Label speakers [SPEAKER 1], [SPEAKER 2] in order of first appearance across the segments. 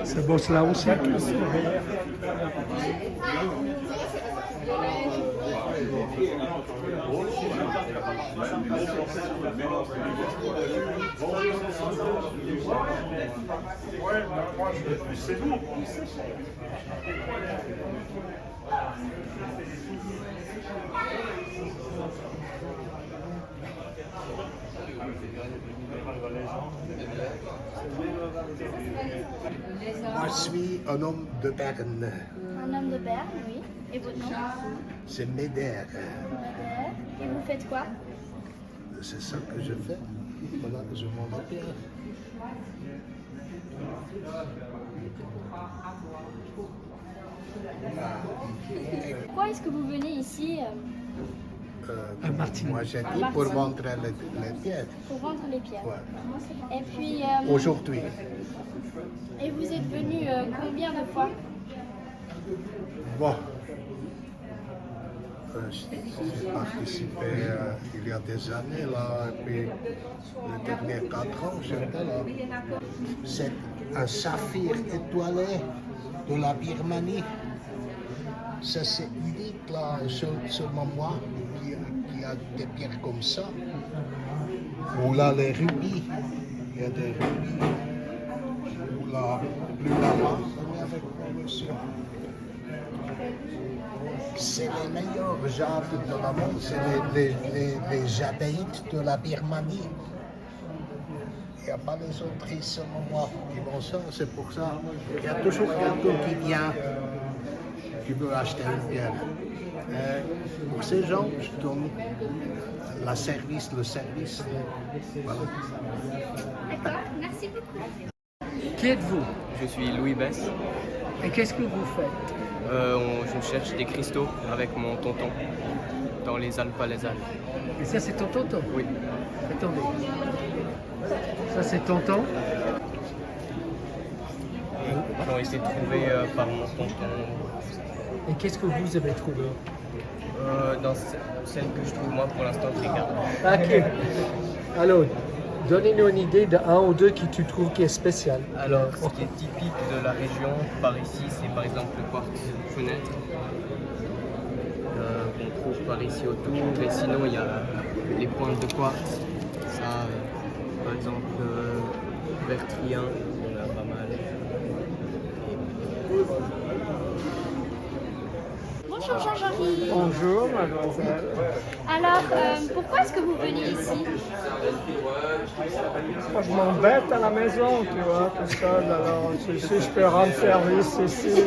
[SPEAKER 1] Ça bosse là aussi.
[SPEAKER 2] Moi, je suis un homme de Berne.
[SPEAKER 3] Un homme de Berne, oui. Et votre nom?
[SPEAKER 2] C'est Médère.
[SPEAKER 3] Et vous faites quoi?
[SPEAKER 2] C'est ça que je fais. Voilà, je m'en appelle.
[SPEAKER 3] Pourquoi est-ce que vous venez ici
[SPEAKER 2] Moi, j'ai dit pour vendre les pierres.
[SPEAKER 3] pour vendre les pierres?
[SPEAKER 2] Ouais.
[SPEAKER 3] Et puis,
[SPEAKER 2] Aujourd'hui.
[SPEAKER 3] et vous êtes venu combien de fois?
[SPEAKER 2] Bon. J'ai participé il y a des années, là, et puis les derniers 4 ans, j'étais là. C'est un saphir étoilé de la Birmanie. Ça, c'est unique, là, seulement moi qui a des pierres comme ça. Ou là, les rubis. Il y a des rubis. Ou là, plus là-bas, avec promotion. C'est les meilleurs jades de la monde, c'est les jadeites de la Birmanie. Il n'y a pas les autres ici, seulement moi qui vont ça, c'est pour ça. Il y a toujours quelqu'un qui vient, qui veut acheter une pierre. Pour ces gens, je donne le service. Voilà.
[SPEAKER 3] D'accord, merci beaucoup.
[SPEAKER 1] Qui êtes-vous?
[SPEAKER 4] Je suis Louis Bess.
[SPEAKER 1] Et qu'est-ce que vous faites?
[SPEAKER 4] Je cherche des cristaux avec mon tonton dans les Alpes Alezales.
[SPEAKER 1] Et ça, c'est ton tonton?
[SPEAKER 4] Oui.
[SPEAKER 1] Attendez. Ça, c'est tonton?
[SPEAKER 4] Ils ont été trouvés par mon tonton
[SPEAKER 1] Et qu'est-ce que vous avez trouvé?
[SPEAKER 4] dans celle que je trouve moi pour l'instant je regarde.
[SPEAKER 1] Ok. Alors, donnez-nous une idée d'un ou deux qui tu trouves qui est spécial.
[SPEAKER 4] Alors, ce qui est typique de la région par ici, c'est par exemple le quartz fenêtre qu'on trouve par ici autour. Et sinon, il y a les pointes de quartz. Ça, par exemple, Bertrien, on a pas mal.
[SPEAKER 3] Bonjour Jean-Jean-Marie.
[SPEAKER 1] Bonjour, mademoiselle.
[SPEAKER 3] Alors, pourquoi est-ce que vous venez ici?
[SPEAKER 1] Moi, je m'embête à la maison, tu vois, tout seul. Alors, si je peux rendre service ici.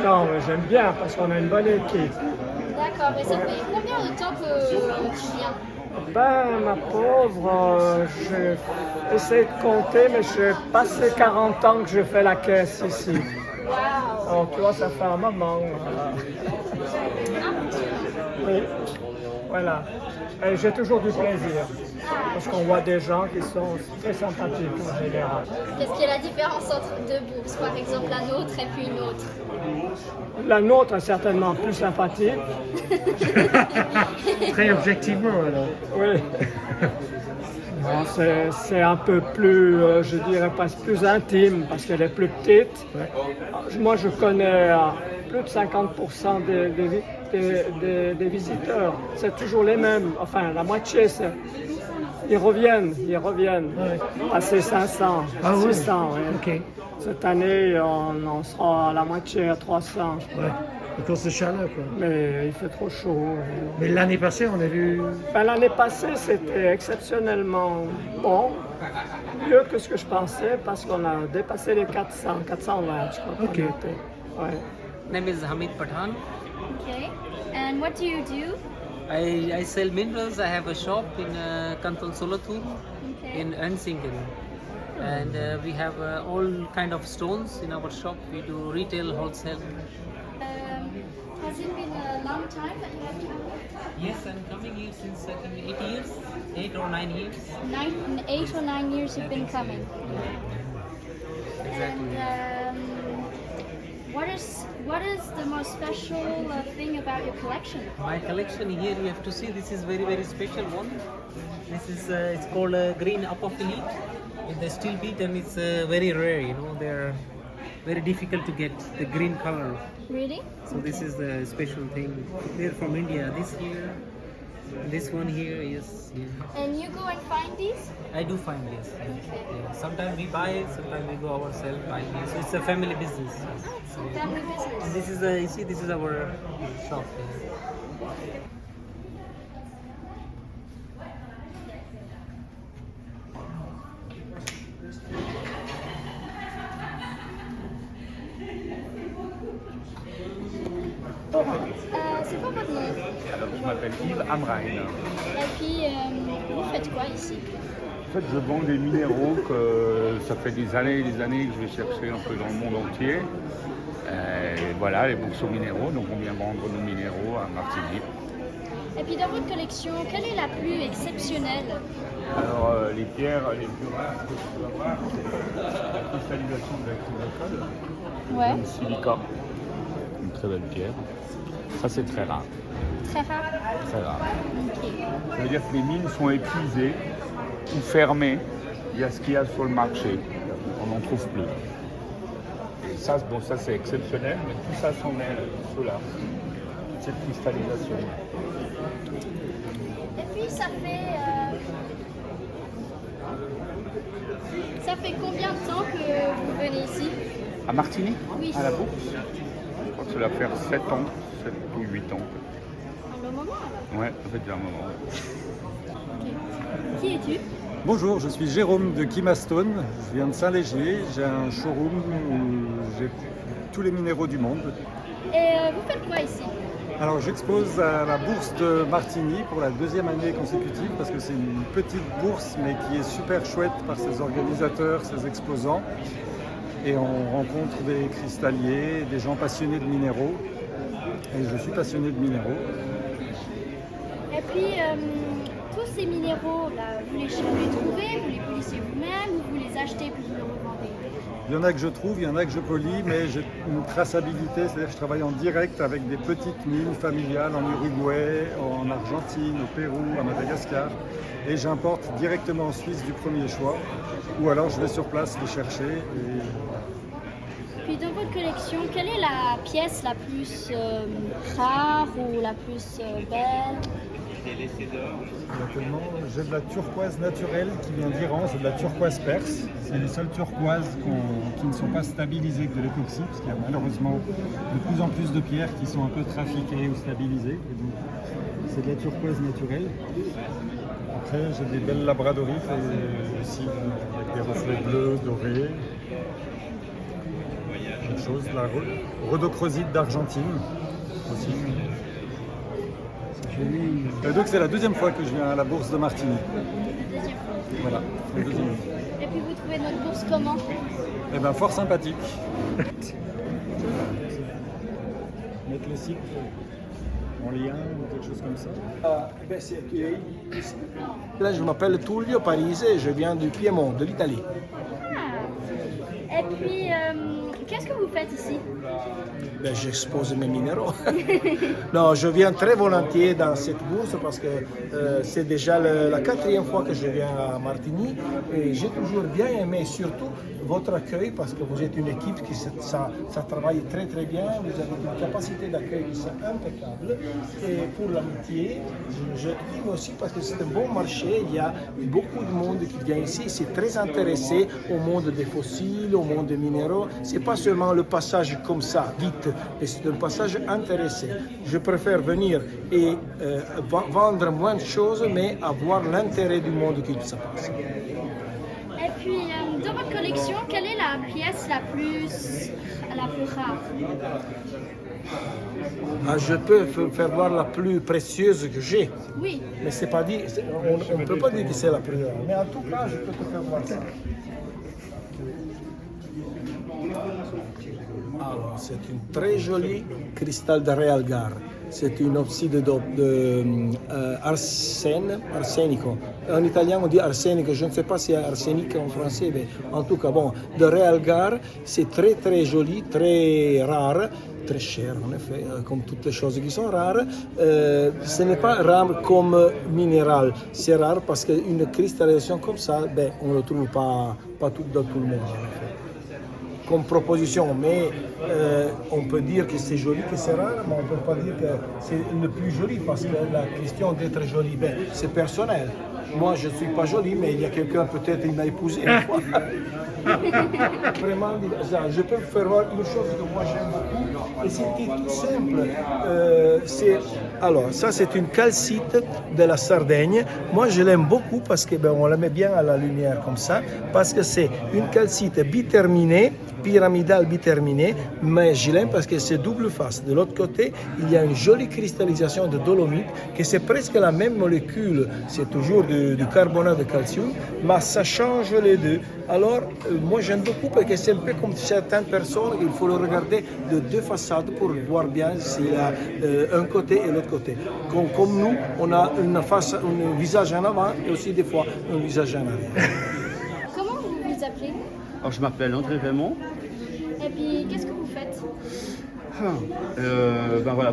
[SPEAKER 1] Non, mais j'aime bien parce qu'on a une bonne équipe.
[SPEAKER 3] D'accord, et ça fait combien de temps que tu viens?
[SPEAKER 1] Ben, ma pauvre, j'ai essayé de compter, mais j'ai passé 40 ans que je fais la caisse ici.
[SPEAKER 3] Waouh!
[SPEAKER 1] Alors, tu vois, ça fait un moment. Oui, voilà. Et j'ai toujours du plaisir. Parce qu'on voit des gens qui sont très sympathiques en général.
[SPEAKER 3] Qu'est-ce qui est la différence entre deux bourses, par exemple la nôtre et puis une autre?
[SPEAKER 1] La nôtre est certainement plus sympathique.
[SPEAKER 5] Très objectivement alors.
[SPEAKER 1] Oui. Bon, c'est un peu plus, je dirais pas plus intime parce qu'elle est plus petite. Moi, je connais plus de 50% des visiteurs. C'est toujours les mêmes. Enfin, la moitié, ils reviennent.
[SPEAKER 5] Ouais.
[SPEAKER 1] Passer 500,
[SPEAKER 5] Ah oui.
[SPEAKER 1] 600. Ouais.
[SPEAKER 5] Ok.
[SPEAKER 1] Cette année, on sera à la moitié, à 300.
[SPEAKER 5] Ouais. À cause de chaleur quoi.
[SPEAKER 1] Mais il fait trop chaud.
[SPEAKER 5] Mais l'année passée on a vu.
[SPEAKER 1] Ben, l'année passée, c'était exceptionnellement bon, mieux que ce que je pensais, parce qu'on a dépassé les 400, 420, je crois.
[SPEAKER 5] Ok.
[SPEAKER 1] Ouais.
[SPEAKER 6] Name is Hamid Pathan.
[SPEAKER 3] Okay. And what do you do?
[SPEAKER 6] I sell minerals. I have a shop in Kantal Solathur
[SPEAKER 3] Okay.
[SPEAKER 6] in Ensingen. And we have all kind of stones in our shop. We do retail, wholesale.
[SPEAKER 3] Has it been a long time that you have traveled?
[SPEAKER 6] Yes, I'm coming here since I think 8 years, 8 or 9 years.
[SPEAKER 3] 8 or 9 years you've been coming.
[SPEAKER 6] Exactly.
[SPEAKER 3] And what is the most special thing about your collection?
[SPEAKER 6] My collection here, you have to see. This is very special one. This is it's called green apophyllite. If they still beat, and it's very rare. You know, they're very difficult to get the green color.
[SPEAKER 3] Really?
[SPEAKER 6] So this is the special thing. They're from India. This here, this one here is. Yeah.
[SPEAKER 3] And you go and find these?
[SPEAKER 6] I do find this. Yeah. Sometimes we buy it, sometimes we go ourselves buy it. So it's a family business.
[SPEAKER 3] It's a family
[SPEAKER 6] And
[SPEAKER 3] business.
[SPEAKER 6] this is you see, this is our shop. Yeah.
[SPEAKER 3] C'est quoi votre nom?
[SPEAKER 7] Alors, je m'appelle Yves Amrain.
[SPEAKER 3] Et puis, vous faites quoi ici?
[SPEAKER 7] En fait, je vends des minéraux que ça fait des années et des années que je vais chercher un peu dans le monde entier. Et voilà, les bourses aux minéraux. Donc, on vient vendre nos minéraux à Martigny.
[SPEAKER 3] Et puis, dans votre collection, quelle est la plus exceptionnelle?
[SPEAKER 7] Alors, les pierres les plus rares que tu peux avoir, c'est la cristallisation de l'acrylocole.
[SPEAKER 3] Ouais.
[SPEAKER 7] Le silica, une très belle pierre. Ça, c'est très rare.
[SPEAKER 3] Très rare.
[SPEAKER 7] Très rare.
[SPEAKER 3] Ok.
[SPEAKER 7] Ça veut dire que les mines sont épuisées ou fermées. Il y a ce qu'il y a sur le marché. On n'en trouve plus. Et ça, bon, ça c'est exceptionnel, mais tout ça s'en est cela. Cette cristallisation.
[SPEAKER 3] Et puis, ça fait combien de temps que vous venez ici?
[SPEAKER 7] À Martigny,
[SPEAKER 3] Oui.
[SPEAKER 7] à la bourse, je crois que ça doit faire 7 ans, 7 ou 8 ans.
[SPEAKER 3] Un long moment alors.
[SPEAKER 7] Ouais, ça fait déjà un moment.
[SPEAKER 3] Ok. Qui es-tu?
[SPEAKER 8] Bonjour, je suis Jérôme de Kimastone, je viens de Saint-Léger, j'ai un showroom où j'ai tous les minéraux du monde.
[SPEAKER 3] Et vous faites quoi ici?
[SPEAKER 8] Alors j'expose à la bourse de Martigny pour la 2e année consécutive parce que c'est une petite bourse mais qui est super chouette par ses organisateurs, ses exposants. Et on rencontre des cristalliers, des gens passionnés de minéraux. Et je suis passionné de minéraux.
[SPEAKER 3] Et puis, tous ces minéraux, là, vous les trouvez, vous les polissez vous-même, ou vous les achetez puis vous les revendez?
[SPEAKER 8] Il y en a que je trouve, il y en a que je polis, mais j'ai une traçabilité, c'est-à-dire que je travaille en direct avec des petites mines familiales en Uruguay, en Argentine, au Pérou, à Madagascar. Et j'importe directement en Suisse du premier choix, ou alors je vais sur place les chercher.
[SPEAKER 3] Puis dans votre collection, quelle est la pièce la plus rare ou la plus belle?
[SPEAKER 8] Actuellement, j'ai de la turquoise naturelle qui vient d'Iran, c'est de la turquoise perse. C'est les seules turquoises qui ne sont pas stabilisées avec de l'époxy, parce qu'il y a malheureusement de plus en plus de pierres qui sont un peu trafiquées ou stabilisées. Et donc, c'est de la turquoise naturelle. Après, j'ai des belles labradorites aussi avec des reflets bleus, dorés. Autre chose, la rhodochrosite d'Argentine aussi. Donc c'est la 2e fois que je viens à la bourse de Martigny.
[SPEAKER 3] La 2e fois.
[SPEAKER 8] Voilà, la 2e fois.
[SPEAKER 3] Et puis vous trouvez notre bourse comment?
[SPEAKER 8] Eh bien, fort sympathique. Mettre le site en lien ou quelque chose comme ça.
[SPEAKER 2] Là, je m'appelle Tullio Parise et je viens du Piémont, de l'Italie.
[SPEAKER 3] Ah. Et puis, qu'est-ce que vous faites ici?
[SPEAKER 2] Ben, j'expose mes minéraux. Non, je viens très volontiers dans cette bourse parce que c'est déjà la 4e fois que je viens à Martigny et j'ai toujours bien aimé surtout votre accueil parce que vous êtes une équipe qui ça travaille très très bien, vous avez une capacité d'accueil qui est impeccable et pour l'amitié, je dis aussi parce que c'est un bon marché, il y a beaucoup de monde qui vient ici, c'est très intéressé au monde des fossiles, au monde des minéraux, c'est pas seulement le passage comme ça, vite, mais c'est un passage intéressé. Je préfère venir et vendre moins de choses, mais avoir l'intérêt du monde qui se passe.
[SPEAKER 3] Et puis, dans votre collection, quelle est la pièce la plus rare?
[SPEAKER 2] Ah, je peux faire voir la plus précieuse que j'ai,
[SPEAKER 3] Oui.
[SPEAKER 2] mais c'est pas dit, on ne peut pas dire que c'est la plus rare. Mais en tout cas, je peux te faire voir ça. Alors, c'est une très jolie cristal de Realgar. C'est une oxyde arsenico. En italien, on dit arsenico. Je ne sais pas si c'est arsenic en français, mais en tout cas, bon, de Realgar, c'est très très joli, très rare.
[SPEAKER 9] très cher, en effet, comme toutes les choses qui sont rares. Ce n'est pas rare comme minéral, c'est rare parce qu'une cristallisation comme ça, on ne le trouve pas dans tout le monde, en effet. Comme proposition, mais on peut dire que c'est joli, que c'est rare, mais on ne peut pas dire que c'est le plus joli, parce que la question d'être joli, c'est personnel. Moi, je ne suis pas joli, mais il y a quelqu'un, peut-être, il m'a épousé une fois. Vraiment, je peux faire voir une chose que moi j'aime beaucoup, et c'était tout simple. Alors, ça, c'est une calcite de la Sardaigne. Moi, je l'aime beaucoup parce que on la met bien à la lumière comme ça, parce que c'est une calcite biterminée, pyramidale biterminée, mais je l'aime parce que c'est double face. De l'autre côté, il y a une jolie cristallisation de dolomite, que c'est presque la même molécule, c'est toujours du carbonate de calcium, mais ça change les deux. Alors, moi j'aime beaucoup parce que c'est un peu comme certaines personnes, il faut le regarder de deux façades pour voir bien s'il y a un côté et l'autre côté. Comme nous, on a un visage en avant et aussi des fois un visage en arrière.
[SPEAKER 3] Comment vous vous appelez?
[SPEAKER 10] Alors, je m'appelle André Raymond.
[SPEAKER 3] Et puis, qu'est-ce que vous faites?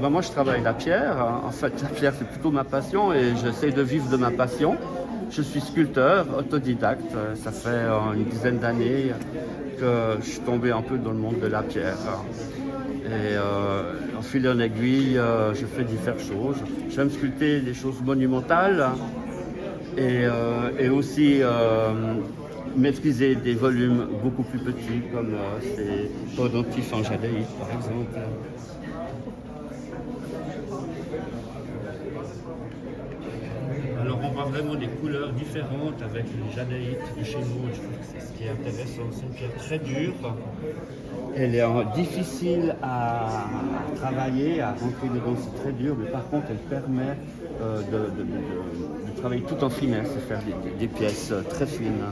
[SPEAKER 10] Moi je travaille la pierre. En fait, la pierre c'est plutôt ma passion et j'essaie de vivre de ma passion. Je suis sculpteur, autodidacte. Ça fait une dizaine d'années que je suis tombé un peu dans le monde de la pierre. Et en fil en aiguille, je fais différentes choses. J'aime sculpter des choses monumentales et aussi maîtriser des volumes beaucoup plus petits comme ces pendentifs en jadaïte par exemple. Alors on voit vraiment des couleurs différentes avec les jadaïtes de chez nous. Je trouve que c'est ce qui est intéressant. C'est une pierre très dure. Elle est difficile à travailler, à rentrer dedans, c'est très dur, mais par contre elle permet de travailler tout en finesse et faire des pièces très fines.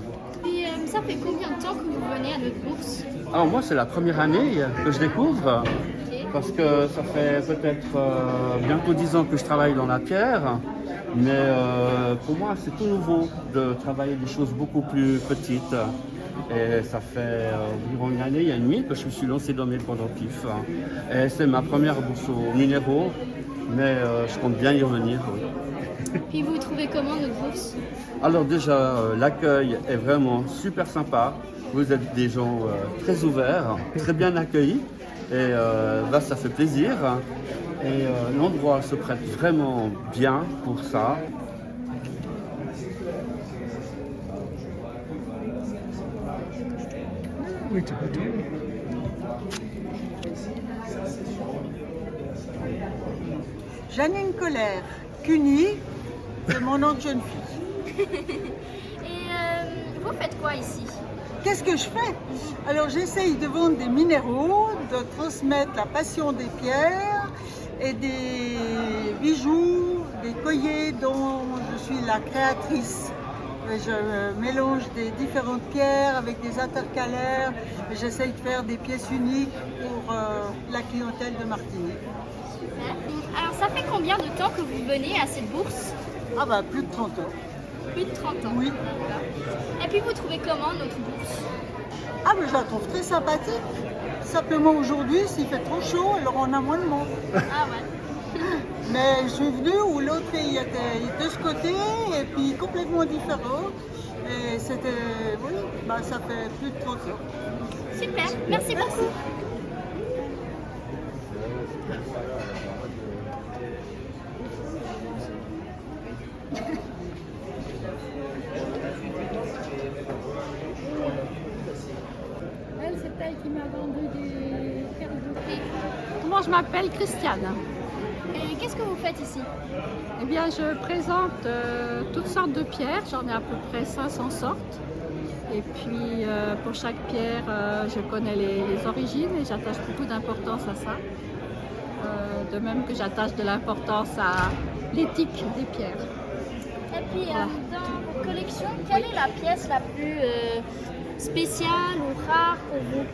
[SPEAKER 3] Et ça fait combien de temps que vous venez à notre bourse?
[SPEAKER 10] Alors moi c'est la première année que je découvre, parce que ça fait peut-être bientôt 10 ans que je travaille dans la pierre, mais pour moi c'est tout nouveau de travailler des choses beaucoup plus petites. Et ça fait environ une année et demie que je me suis lancé dans mes pendentifs. Et c'est ma première bourse aux minéraux, mais je compte bien y revenir. Oui.
[SPEAKER 3] Puis vous trouvez comment notre bourse?
[SPEAKER 10] Alors déjà, l'accueil est vraiment super sympa. Vous êtes des gens très ouverts, très bien accueillis. Et ça fait plaisir. Et l'endroit se prête vraiment bien pour ça.
[SPEAKER 5] Oui, tu peux tout.
[SPEAKER 11] Janine Colère, Cuny, c'est mon nom de jeune fille.
[SPEAKER 3] Et vous faites quoi ici?
[SPEAKER 11] Qu'est-ce que je fais? Alors j'essaye de vendre des minéraux, de transmettre la passion des pierres et des bijoux, des colliers dont je suis la créatrice. Je mélange des différentes pierres avec des intercalaires et j'essaye de faire des pièces uniques pour la clientèle de Martinique.
[SPEAKER 3] Super. Alors ça fait combien de temps que vous venez à cette bourse?
[SPEAKER 11] Ah bah plus de 30 ans.
[SPEAKER 3] Plus de 30 ans.
[SPEAKER 11] Oui.
[SPEAKER 3] Et puis vous trouvez comment notre bourse?
[SPEAKER 11] Ah mais je la trouve très sympathique. Simplement aujourd'hui, s'il fait trop chaud, alors on a moins de monde.
[SPEAKER 3] Ah ouais.
[SPEAKER 11] Mais je suis venue où l'autre il était de ce côté et puis complètement différent. Et c'était, oui, ça fait plus de 30 ans.
[SPEAKER 3] Super, merci beaucoup.
[SPEAKER 12] Elle, c'est elle qui m'a vendu des perles de fée. Moi, je m'appelle Christiane.
[SPEAKER 3] Et qu'est-ce que vous faites ici?
[SPEAKER 12] Eh bien, je présente toutes sortes de pierres. J'en ai à peu près 500 sortes. Et puis, pour chaque pierre, je connais les origines et j'attache beaucoup d'importance à ça. De même que j'attache de l'importance à l'éthique des pierres.
[SPEAKER 3] Et puis, dans vos collections, quelle est la pièce la plus spéciale ou rare pour vous?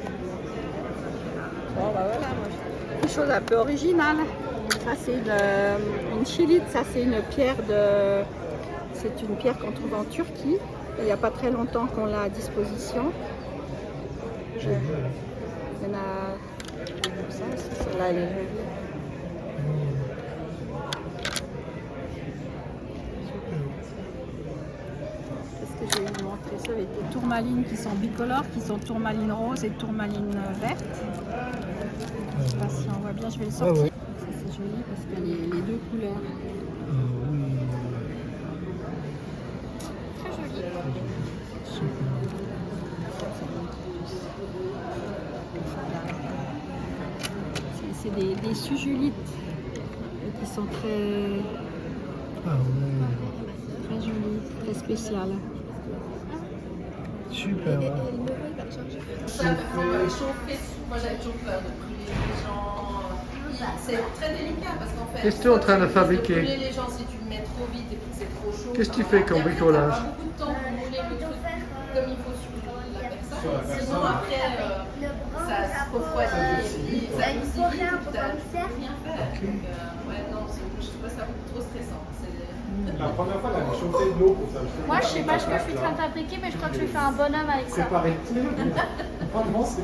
[SPEAKER 12] Bon, voilà, moi, une chose un peu originale. Ça, c'est une chilite, ça, c'est une pierre c'est une pierre qu'on trouve en Turquie. Il n'y a pas très longtemps qu'on l'a à disposition. ça aussi. Celle-là, elle est jolie. Qu'est-ce que je vais vous montrer? Ça avec des tourmalines qui sont bicolores, qui sont tourmalines roses et tourmalines vertes. Je ne sais pas si on voit bien, je vais le sortir.
[SPEAKER 9] Ah oui.
[SPEAKER 12] Ça, c'est joli parce qu'il y a les deux couleurs. Très joli. C'est des sujulites qui sont très jolies, très spéciales.
[SPEAKER 9] Super. Ouais.
[SPEAKER 13] Moi j'avais toujours peur de brûler les gens. C'est très délicat parce qu'en fait.
[SPEAKER 5] Qu'est-ce que tu es en train de fabriquer?
[SPEAKER 13] Brûler les gens si tu le mets trop vite et que c'est trop chaud.
[SPEAKER 5] Qu'est-ce que tu fais comme bricolage?
[SPEAKER 13] Ça prend beaucoup de temps pour brûler le truc comme il faut sur la personne. Sinon après ça se refroidit et puis ça pousse vite et tu n'as rien faire. Donc ouais non, je trouve ça beaucoup trop stressant.
[SPEAKER 8] La première fois, elle a chauffé de l'eau pour ça.
[SPEAKER 3] Moi, je sais pas ce que je suis en train de fabriquer, mais je crois que je vais faire un bonhomme avec ça.
[SPEAKER 8] C'est pareil. Vraiment, c'est.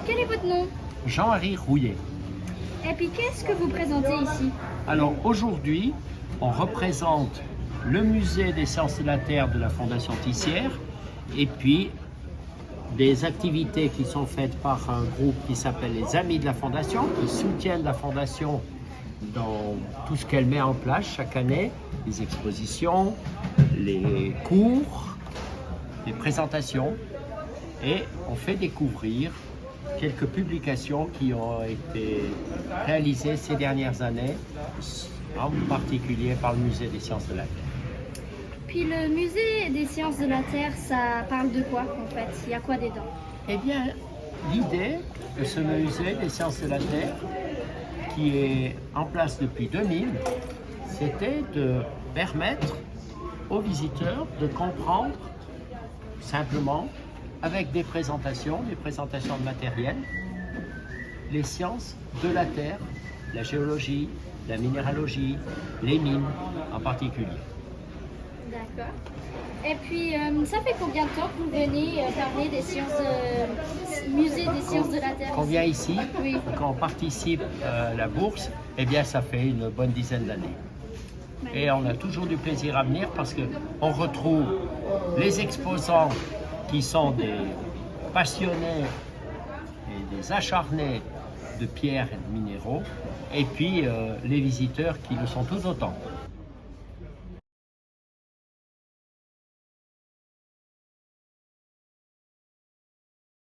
[SPEAKER 3] Quel est votre nom?
[SPEAKER 14] Jean-Marie Rouillet.
[SPEAKER 3] Et puis, qu'est-ce que vous présentez ici?
[SPEAKER 14] Alors aujourd'hui, on représente le musée des sciences de la Terre de la Fondation Tissière et puis des activités qui sont faites par un groupe qui s'appelle les Amis de la Fondation, qui soutiennent la Fondation dans tout ce qu'elle met en place chaque année, les expositions, les cours, les présentations, et on fait découvrir quelques publications qui ont été réalisées ces dernières années, en particulier par le Musée des sciences de la Terre.
[SPEAKER 3] Puis le musée des sciences de la Terre, ça parle de quoi en fait? Il y a quoi dedans?
[SPEAKER 14] Eh bien, l'idée de ce musée des sciences de la Terre, qui est en place depuis 2000, c'était de permettre aux visiteurs de comprendre simplement, avec des présentations de matériel, les sciences de la Terre, la géologie, la minéralogie, les mines en particulier.
[SPEAKER 3] D'accord. Et puis, ça fait combien de temps que vous venez parler des sciences, musée des sciences de la Terre?
[SPEAKER 14] Qu'on vient ici,
[SPEAKER 3] oui.
[SPEAKER 14] Qu'on participe à la bourse, eh bien ça fait une bonne dizaine d'années. Et on a toujours du plaisir à venir parce qu'on retrouve les exposants qui sont des passionnés et des acharnés de pierres et de minéraux, et puis les visiteurs qui le sont tout autant.